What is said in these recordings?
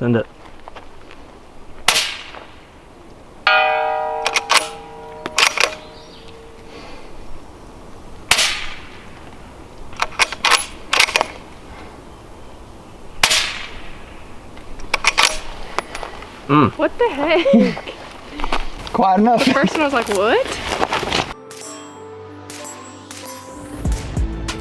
Send it. What the heck? Quiet enough. The first one I was like, what?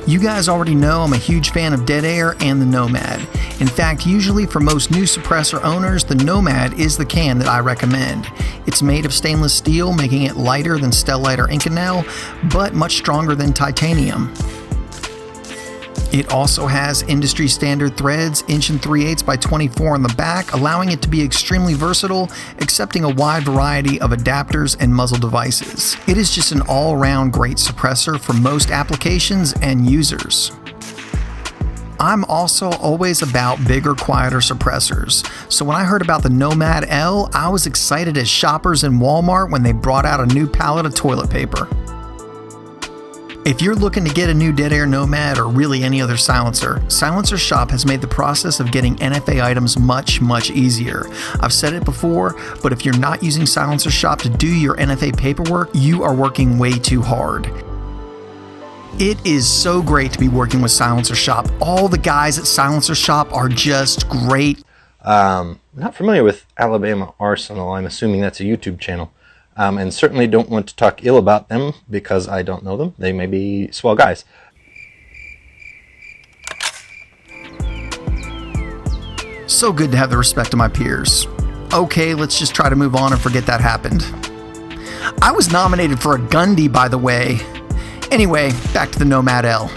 You guys already know I'm a huge fan of Dead Air and the Nomad. In fact, usually for most new suppressor owners, the Nomad is the can that I recommend. It's made of stainless steel, making it lighter than Stellite or Inconel, but much stronger than titanium. It also has industry standard threads, 1 3/8 by 24 on the back, allowing it to be extremely versatile, accepting a wide variety of adapters and muzzle devices. It is just an all-around great suppressor for most applications and users. I'm also always about bigger, quieter suppressors, so when I heard about the Nomad L, I was excited as shoppers in Walmart when they brought out a new pallet of toilet paper. If you're looking to get a new Dead Air Nomad or really any other silencer, Silencer Shop has made the process of getting NFA items much, much easier. I've said it before, but if you're not using Silencer Shop to do your NFA paperwork, you are working way too hard. It is so great to be working with Silencer Shop. All the guys at Silencer Shop are just great. Not familiar with Alabama Arsenal. I'm assuming that's a YouTube channel. And certainly don't want to talk ill about them because I don't know them. They may be swell guys. So good to have the respect of my peers. Okay, let's just try to move on and forget that happened. I was nominated for a Gundy, by the way. Anyway, back to the Nomad L.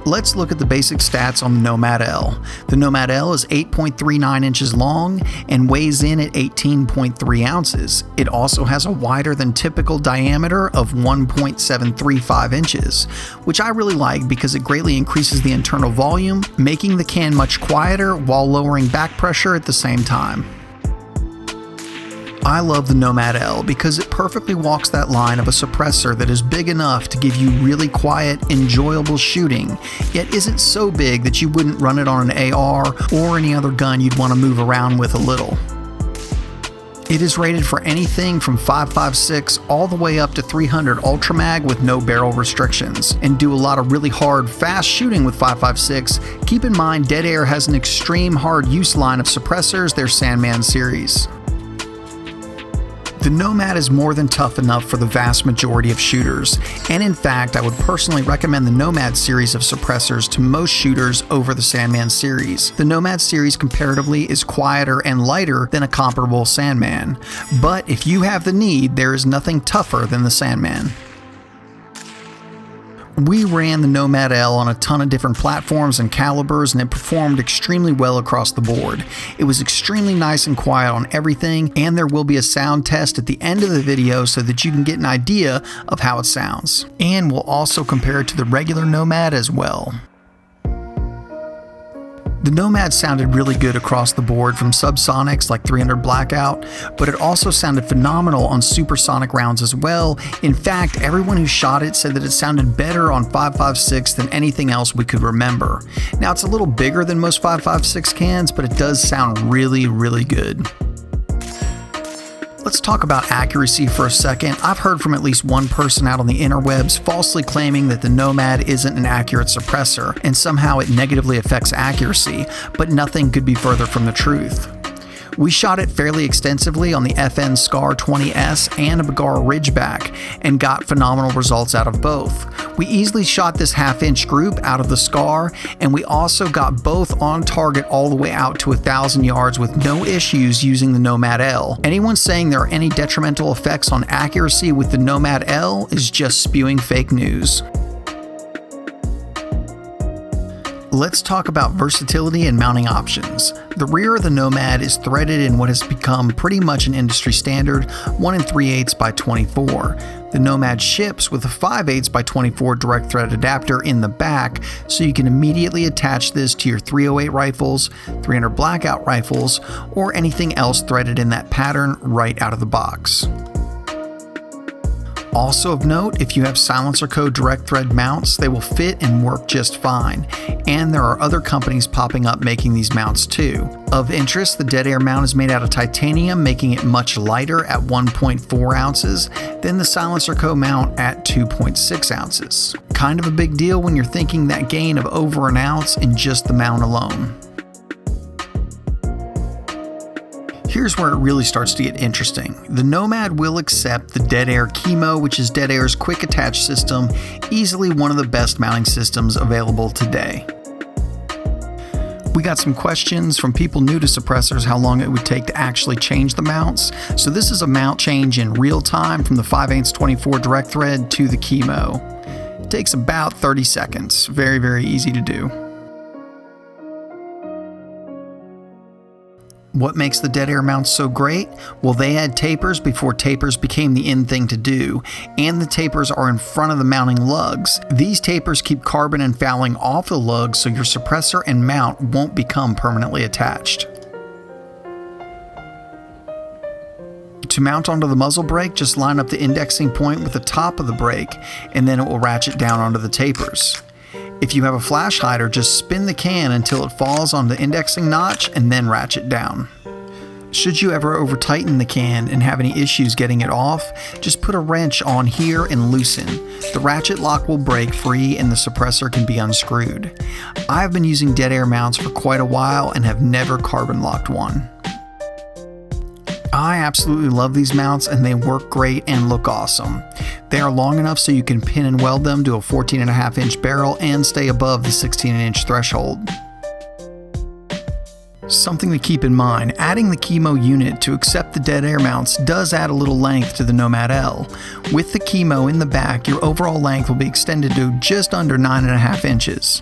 Let's look at the basic stats on the Nomad L. The Nomad L is 8.39 inches long and weighs in at 18.3 ounces. It also has a wider than typical diameter of 1.735 inches, which I really like because it greatly increases the internal volume, making the can much quieter while lowering back pressure at the same time. I love the Nomad L because it perfectly walks that line of a suppressor that is big enough to give you really quiet, enjoyable shooting, yet isn't so big that you wouldn't run it on an AR or any other gun you'd want to move around with a little. It is rated for anything from 5.56 all the way up to 300 Ultra Mag with no barrel restrictions, and do a lot of really hard, fast shooting with 5.56. Keep in mind, Dead Air has an extreme hard use line of suppressors, their Sandman series. The Nomad is more than tough enough for the vast majority of shooters, and in fact, I would personally recommend the Nomad series of suppressors to most shooters over the Sandman series. The Nomad series comparatively is quieter and lighter than a comparable Sandman, but if you have the need, there is nothing tougher than the Sandman. We ran the Nomad L on a ton of different platforms and calibers, and it performed extremely well across the board. It was extremely nice and quiet on everything, and there will be a sound test at the end of the video so that you can get an idea of how it sounds. And we'll also compare it to the regular Nomad as well. The Nomad sounded really good across the board from subsonics like 300 Blackout, but it also sounded phenomenal on supersonic rounds as well. In fact, everyone who shot it said that it sounded better on 5.56 than anything else we could remember. Now, it's a little bigger than most 5.56 cans, but it does sound really, really good. Let's talk about accuracy for a second. I've heard from at least one person out on the interwebs falsely claiming that the Nomad isn't an accurate suppressor and somehow it negatively affects accuracy, but nothing could be further from the truth. We shot it fairly extensively on the FN Scar 20S and a Bergara Ridgeback and got phenomenal results out of both. We easily shot this half-inch group out of the Scar, and we also got both on target all the way out to 1,000 yards with no issues using the Nomad L. Anyone saying there are any detrimental effects on accuracy with the Nomad L is just spewing fake news. Let's talk about versatility and mounting options. The rear of the Nomad is threaded in what has become pretty much an industry standard 1 3/8 by 24. The Nomad ships with a 5/8 by 24 direct thread adapter in the back, so you can immediately attach this to your 308 rifles, 300 Blackout rifles, or anything else threaded in that pattern right out of the box. Also of note, if you have Silencer Co. direct thread mounts, they will fit and work just fine, and there are other companies popping up making these mounts too. Of interest, the Dead Air mount is made out of titanium, making it much lighter at 1.4 ounces than the Silencer Co. mount at 2.6 ounces. Kind of a big deal when you're thinking that gain of over an ounce in just the mount alone. Here's where it really starts to get interesting. The Nomad will accept the Dead Air Chemo, which is Dead Air's quick attach system, easily one of the best mounting systems available today. We got some questions from people new to suppressors how long it would take to actually change the mounts. So this is a mount change in real time from the 5/8 24 direct thread to the Chemo. It takes about 30 seconds. Very, very easy to do. What makes the Dead Air mounts so great? Well, they had tapers before tapers became the in thing to do, and the tapers are in front of the mounting lugs. These tapers keep carbon and fouling off the lugs so your suppressor and mount won't become permanently attached. To mount onto the muzzle brake, just line up the indexing point with the top of the brake, and then it will ratchet down onto the tapers. If you have a flash hider, just spin the can until it falls on the indexing notch and then ratchet down. Should you ever over tighten the can and have any issues getting it off, just put a wrench on here and loosen. The ratchet lock will break free and the suppressor can be unscrewed. I've been using Dead Air mounts for quite a while and have never carbon locked one. I absolutely love these mounts and they work great and look awesome. They are long enough so you can pin and weld them to a 14.5 inch barrel and stay above the 16 inch threshold. Something to keep in mind, adding the Chemo unit to accept the Dead Air mounts does add a little length to the Nomad L. With the Chemo in the back, your overall length will be extended to just under 9.5 inches.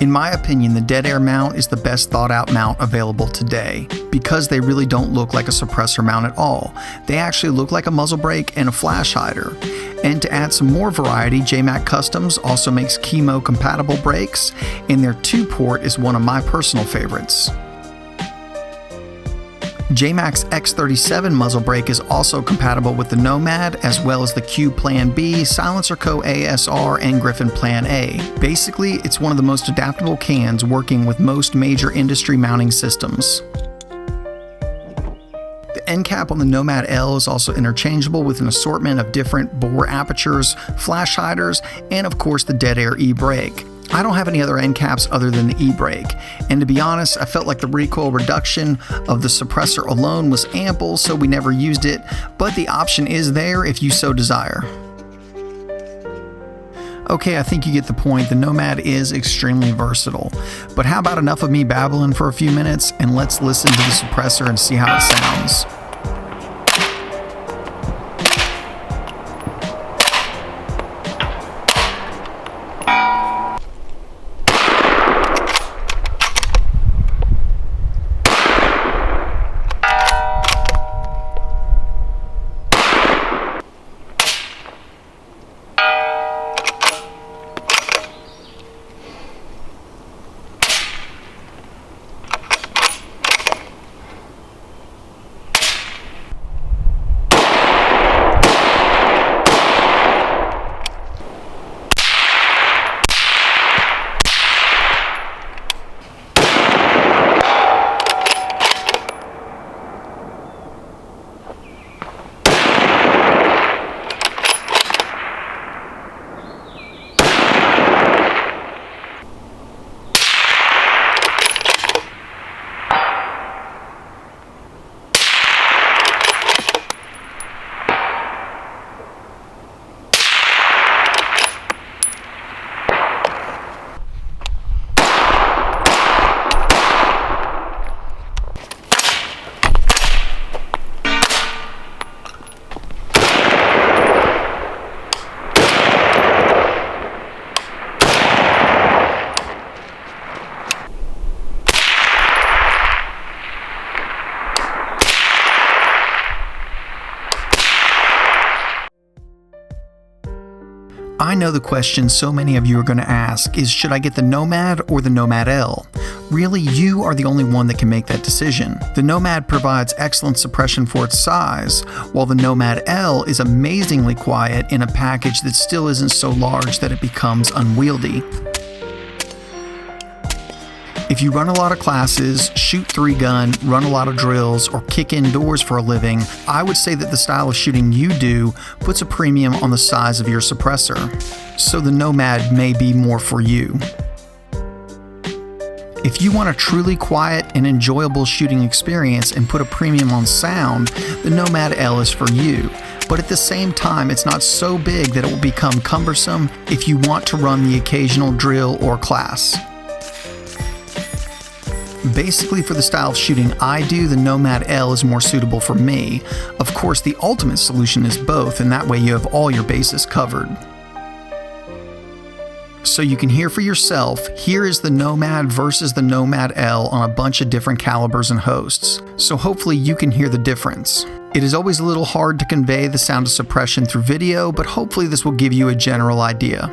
In my opinion, the Dead Air mount is the best thought out mount available today because they really don't look like a suppressor mount at all. They actually look like a muzzle brake and a flash hider. And to add some more variety, JMac Customs also makes Chemo compatible brakes, and their 2-port is one of my personal favorites. JMac's X37 muzzle brake is also compatible with the Nomad, as well as the Q Plan B, Silencer Co. ASR, and Griffin Plan A. Basically, it's one of the most adaptable cans working with most major industry mounting systems. The end cap on the Nomad L is also interchangeable with an assortment of different bore apertures, flash hiders, and of course the Dead Air e-brake. I don't have any other end caps other than the e-brake, and to be honest, I felt like the recoil reduction of the suppressor alone was ample, so we never used it, but the option is there if you so desire. Okay, I think you get the point. The Nomad is extremely versatile, but how about enough of me babbling for a few minutes and let's listen to the suppressor and see how it sounds. I know the question so many of you are going to ask is, should I get the Nomad or the Nomad L? Really, you are the only one that can make that decision. The Nomad provides excellent suppression for its size, while the Nomad L is amazingly quiet in a package that still isn't so large that it becomes unwieldy. If you run a lot of classes, shoot 3-gun, run a lot of drills, or kick indoors for a living, I would say that the style of shooting you do puts a premium on the size of your suppressor. So the Nomad may be more for you. If you want a truly quiet and enjoyable shooting experience and put a premium on sound, the Nomad L is for you. But at the same time, it's not so big that it will become cumbersome if you want to run the occasional drill or class. Basically, for the style of shooting I do, the Nomad L is more suitable for me. Of course, the ultimate solution is both, and that way you have all your bases covered. So you can hear for yourself, here is the Nomad versus the Nomad L on a bunch of different calibers and hosts. So hopefully you can hear the difference. It is always a little hard to convey the sound of suppression through video, but hopefully this will give you a general idea.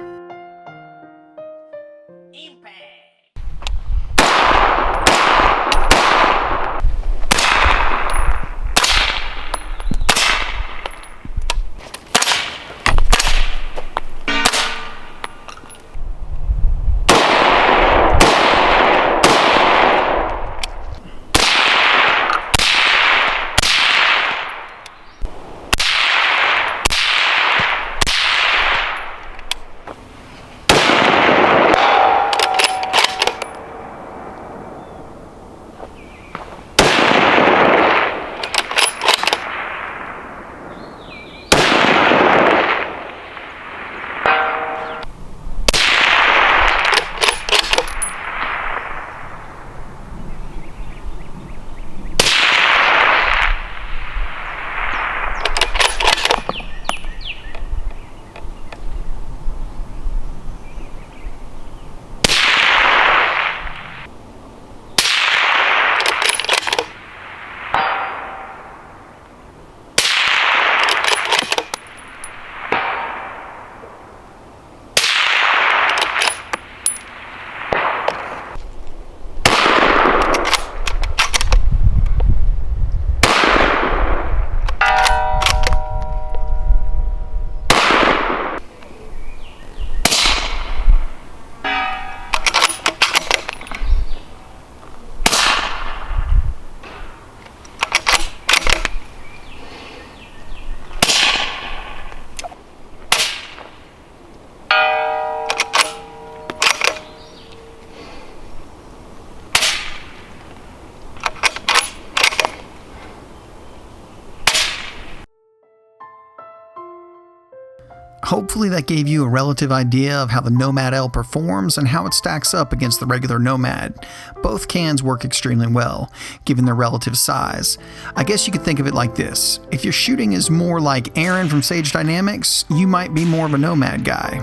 Hopefully that gave you a relative idea of how the Nomad L performs and how it stacks up against the regular Nomad. Both cans work extremely well, given their relative size. I guess you could think of it like this. If your shooting is more like Aaron from Sage Dynamics, you might be more of a Nomad guy.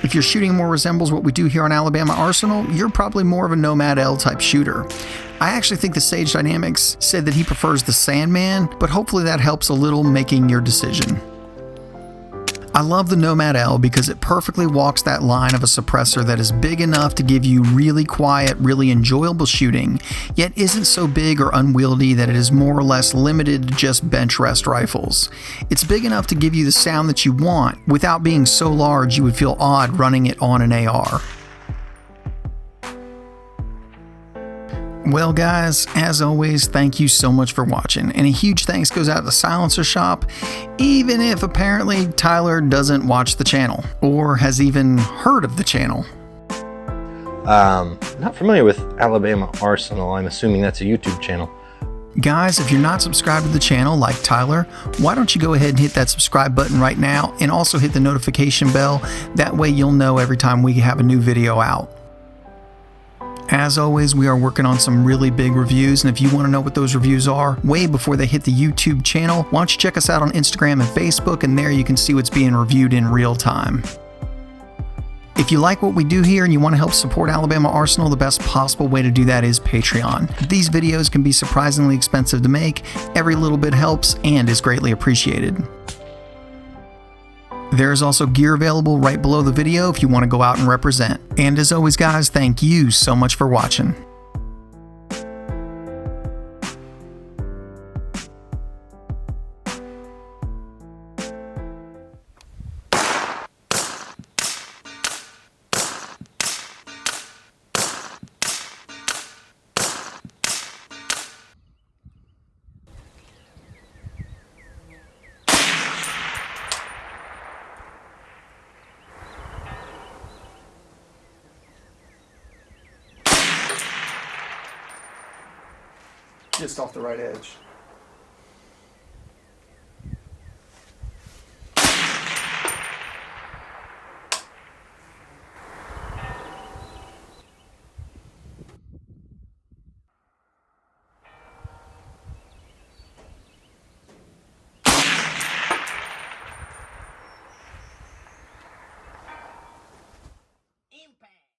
If your shooting more resembles what we do here on Alabama Arsenal, you're probably more of a Nomad L type shooter. I actually think the Sage Dynamics said that he prefers the Sandman, but hopefully that helps a little making your decision. I love the Nomad L because it perfectly walks that line of a suppressor that is big enough to give you really quiet, really enjoyable shooting, yet isn't so big or unwieldy that it is more or less limited to just bench rest rifles. It's big enough to give you the sound that you want without being so large you would feel odd running it on an AR. Well guys, as always, thank you so much for watching, and a huge thanks goes out to Silencer Shop, even if apparently Tyler doesn't watch the channel, or has even heard of the channel. Not familiar with Alabama Arsenal. I'm assuming that's a YouTube channel. Guys, if you're not subscribed to the channel like Tyler, why don't you go ahead and hit that subscribe button right now, and also hit the notification bell. That way you'll know every time we have a new video out. As always, we are working on some really big reviews, and if you want to know what those reviews are way before they hit the YouTube channel, why don't you check us out on Instagram and Facebook, and there you can see what's being reviewed in real time. If you like what we do here and you want to help support Alabama Arsenal, the best possible way to do that is Patreon. These videos can be surprisingly expensive to make. Every little bit helps and is greatly appreciated. There's also gear available right below the video if you want to go out and represent. And as always guys, thank you so much for watching. Just off the right edge.